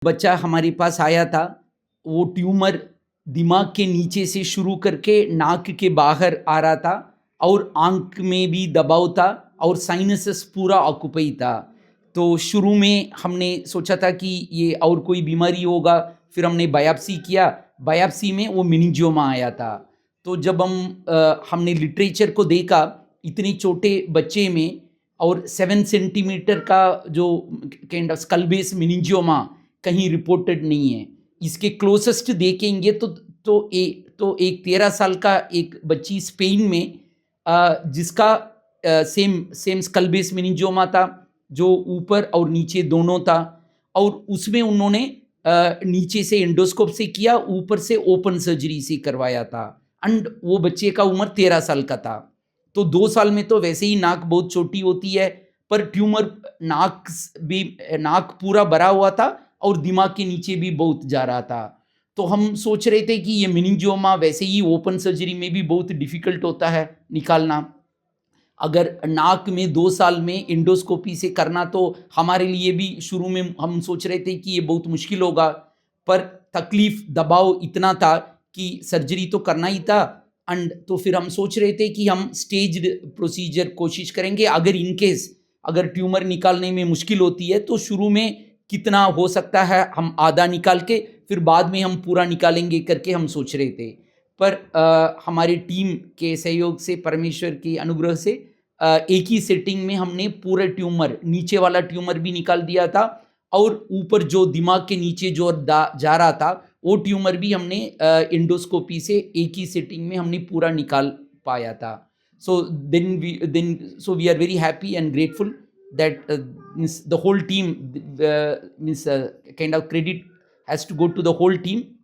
बच्चा हमारे पास आया था, वो ट्यूमर दिमाग के नीचे से शुरू करके नाक के बाहर आ रहा था और आँख में भी दबाव था और साइनसेस पूरा ऑक्यूपाई था। तो शुरू में हमने सोचा था कि ये और कोई बीमारी होगा, फिर हमने बायोप्सी किया, बायोप्सी में वो मेनिंजियोमा आया था। तो जब हमने लिटरेचर को देखा, इतने छोटे बच्चे में और 7 सेंटीमीटर का जो kind of skull base meningioma कहीं रिपोर्टेड नहीं है। इसके क्लोजेस्ट देखेंगे तो एक 13 साल का एक बच्ची स्पेन में जिसका same same skull base meningioma था, जो ऊपर और नीचे दोनों था और उसमें उन्होंने नीचे से एंडोस्कोप से किया, ऊपर से ओपन सर्जरी से करवाया था एंड वो बच्चे का उम्र 13 साल का था। तो 2 साल में तो वैसे ही नाक बहुत छोटी होती है, पर ट्यूमर नाक पूरा भरा हुआ था और दिमाग के नीचे भी बहुत जा रहा था। तो हम सोच रहे थे कि ये मेनिंजियोमा वैसे ही ओपन सर्जरी में भी बहुत डिफ़िकल्ट होता है निकालना। अगर नाक में 2 साल में एंडोस्कोपी से करना तो हमारे लिए भी शुरू में हम सोच रहे थे कि ये बहुत मुश्किल होगा, पर तकलीफ़, दबाव इतना था कि सर्जरी तो करना ही था एंड तो फिर हम सोच रहे थे कि हम स्टेज्ड प्रोसीजर कोशिश करेंगे। अगर इन केस अगर ट्यूमर निकालने में मुश्किल होती है तो शुरू में कितना हो सकता है हम आधा निकाल के फिर बाद में हम पूरा निकालेंगे करके हम सोच रहे थे। पर हमारी टीम के सहयोग से, परमेश्वर के अनुग्रह से एक ही सेटिंग में हमने पूरा ट्यूमर, नीचे वाला ट्यूमर भी निकाल दिया था और ऊपर जो दिमाग के नीचे जो जा रहा था वो ट्यूमर भी हमने एंडोस्कोपी से एक ही सेटिंग में हमने पूरा निकाल पाया था। So we are very happy and grateful that means the whole team, means kind of credit has to go to the whole team